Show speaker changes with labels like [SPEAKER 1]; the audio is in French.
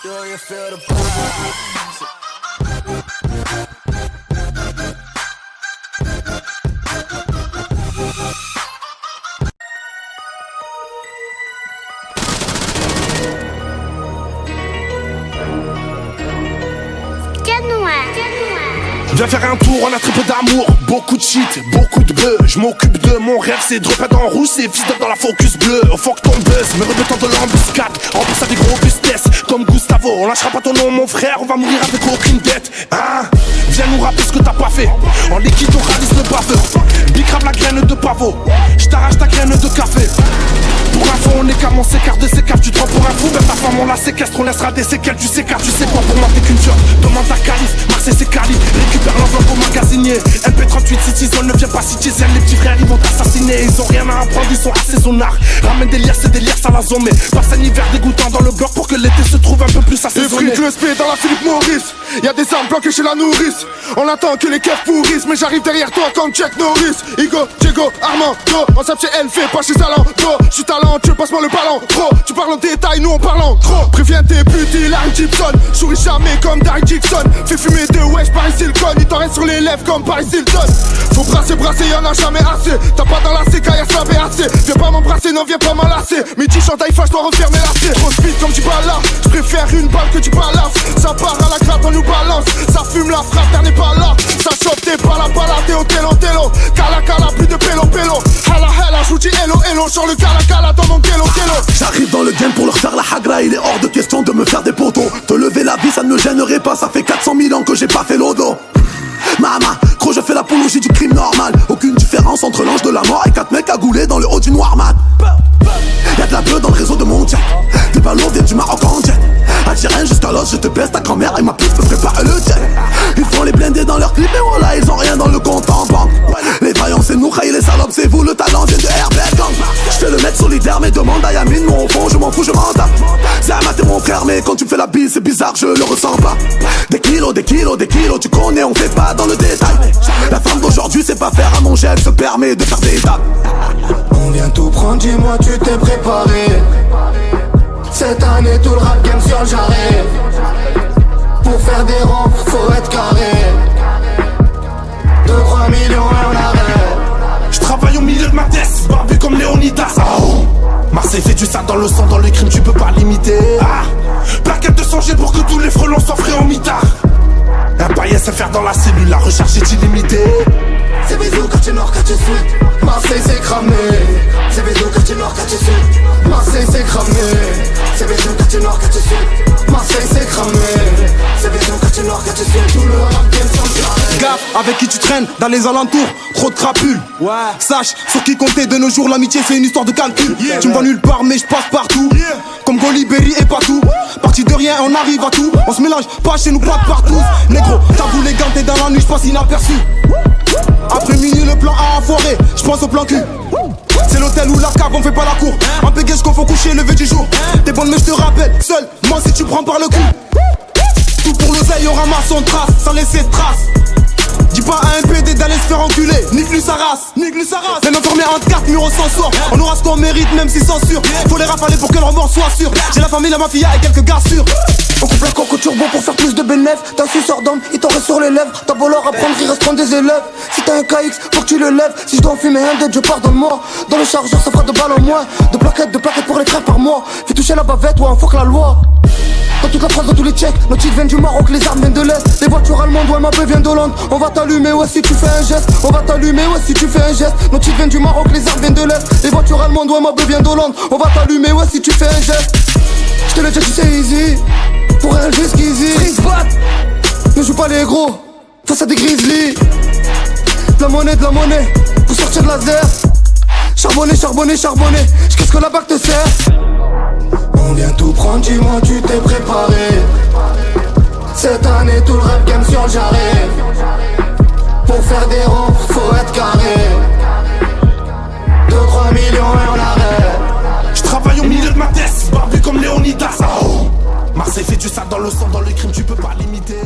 [SPEAKER 1] Do you feel the vibes?
[SPEAKER 2] Viens faire un tour, on a très peu d'amour, beaucoup de shit, beaucoup de bœufs. Je m'occupe de mon rêve, c'est de repas dans rouge, c'est fils dans la focus bleue. Au fuck ton buzz, me remettant de l'embuscade, remplace avec robustesse, comme Gustavo. On lâchera pas ton nom mon frère, on va mourir avec aucune dette. Hein? Viens nous rappeler ce que t'as pas fait. En liquide on réalise le baveux. Bicrave la graine de pavot, j't'arrache ta graine de café. Pour info on est comme on s'écarte de ses caves. Tu te prends pour un fou, même ta femme on la séquestre. On laissera des séquelles, tu sais car tu sais quoi. Pour moi t'es qu'une job, demande ta calife. Marseille c'est calife, récupère l'enveloppe au magasinier. MP38 City Zone, ne viens pas citer celle. Les petits frères ils vont t'assassiner. Ils ont rien à apprendre, ils sont assaisonnards. Ramène des lières, c'est des lières, ça la zone. Mais passe un hiver dégoûtant dans le bloc pour que l'été se trouve un peu plus assaisonné.
[SPEAKER 3] Le spé dans la Philippe Maurice. Y'a des armes planquées chez la nourrice. On attend que les keufs pourrissent. Mais j'arrive derrière toi comme Chuck Norris. Igo, Diego, Armando. On s'appelle chez LF, pas chez Zalando. J'suis talentueux, passe-moi le ballon. Trop, tu parles en détail, nous on parle en gros. Préviens tes putes, il a une Gibson. J'souris jamais comme Derek Dixon. Fais fumer de wesh Paris Silicon. Il t'en reste sur les lèvres comme Paris Hilton. Faut brasser, y'en a jamais assez. T'as pas dans la CK, y'a ça BAC. Viens pas m'embrasser, non viens pas m'enlacer. Midi chandail fâche, dois refermer la C. Trop speed comme du bala. J'préfère une balle que du balaf. Ça part à la gratte, on nous balance. Ça fume la frappe, t'en n'est pas là. Ça chope, t'es pas là, t'es au télo. Cala, plus de pélo. Hala, j'vous dis hello, sur le cala dans mon kélo.
[SPEAKER 4] J'arrive dans le game pour leur faire la hagra. Il est hors de question de me faire des poteaux. Te lever la vie, ça ne me gênerait pas. Ça fait 400 000 ans que j'ai pas fait l'odo. Mama, gros je fais l'apologie du crime normal. Aucune différence entre l'ange de la mort et 4 mecs cagoulés dans le haut du noir mat. Y'a de la beuh dans le réseau de mon jet. Des ballons viennent du Maroc en jet. Algérien jusqu'à l'os, je te baisse ta grand-mère et ma pute me prépare le jet. Ils font les blindés dans leur clip et voilà ils ont rien dans le compte en banque. Les vaillants c'est nous, et les salopes c'est vous. Le talent vient de Herbert Gang. J'fais le mec solidaire mais demande à Yamine. Moi au fond je m'en fous, je m'en tape. C'est Amat et mon frère mais quand tu me fais la bise c'est bizarre, je le ressens pas. Des kilos, tu connais on fait pas dans le détail. La femme d'aujourd'hui c'est pas faire à manger, elle se permet de faire des dates.
[SPEAKER 5] On vient tout prendre, dis-moi tu t'es préparé. Cette année tout le rap game sur le jarret. Pour faire des rangs, faut être carré. 2-3 millions et on arrête.
[SPEAKER 2] J'travaille au milieu de ma tête, barbu comme Léonidas. Oh. Marseille fait du sale dans le sang, dans le crime tu peux pas limiter. Plaquette de changer pour que tous les frelons soient frais en mitard. Un paillet à faire dans la cellule, la recherche est illimitée.
[SPEAKER 5] C'est bisous quartier nord, quartier sud. Marseille c'est cramé. C'est bisous quartier nord, quartier sud. Marseille c'est cramé. C'est bisous quartier nord, quartier sud. Marseille c'est cramé. C'est bisous quartier nord, quartier sud. Tout le rap game sans le
[SPEAKER 3] Gaffe avec qui tu traînes dans les alentours. Trop de crapules. Sache sur qui compter de nos jours. L'amitié c'est une histoire de calcul. Tu me vois nulle part mais je passe partout. Comme Goliberi et Patou. Parti de rien on arrive à tout. On se mélange pas chez nous, pas de partout. Négro, t'as les gants, t'es dans la nuit, j'passe inaperçu. Après minuit le plan A en forêt, j'pense au plan cul. C'est l'hôtel ou la cave, on fait pas la cour. Un péguage qu'on faut coucher, lever du jour. T'es bonne mais je te rappelle, seul, moi si tu prends par le cou. Tout pour l'oseille, on ramasse son trace, sans laisser de traces. Dis pas à un PD d'aller se faire enculer, nique-lui sa race. Même enfermé en 4 murs, on s'en sort. On aura ce qu'on mérite, même si censure. Faut les rafaler pour que le remords soit sûr. J'ai la famille, la mafia et quelques gars sûrs.
[SPEAKER 5] On coupe la coque au turbo pour faire plus de bénéfices. T'as su sort d'homme, il t'en reste sur les lèvres. T'as beau leur apprendre, il reste des élèves. Si t'as un KX, faut que tu le lèves. Si je dois en fumer un dead, je pars dans le mois. Dans le chargeur, ça fera 2 balles en moins. De plaquettes pour les frères par mois. Fais toucher la bavette, ouais, on fuck la loi. Dans toute la France, dans tous les tchèques, nos titres viennent du Maroc, les armes viennent de l'Est. Les voitures allemandes, ouais, ma beuh vient d'Hollande. On va t'allumer, ouais, si tu fais un geste. On va t'allumer, ouais, si tu fais un geste. Nos titres viennent du Maroc, les armes viennent de l'Est. Les voitures allemandes, ouais, ma beuh vient d'Hollande. On va t'allumer, ouais, si tu fais un geste. J'te le dis, tu sais, easy. Pour un geste easy. Ne joue pas les gros, face à des grizzlies. De la monnaie, pour sortir de la zère. Charbonner, j'qu'est-ce que la bague te sert. On vient tout prendre, dis-moi tu t'es préparé. Cette année tout le rap game sur le jarret. Pour faire des rangs, faut être carré. 2-3 millions et on arrête.
[SPEAKER 2] J'travaille au milieu de ma tête, barbu comme Léonidas. Marseille fait du sale dans le sang, dans le crime tu peux pas limiter.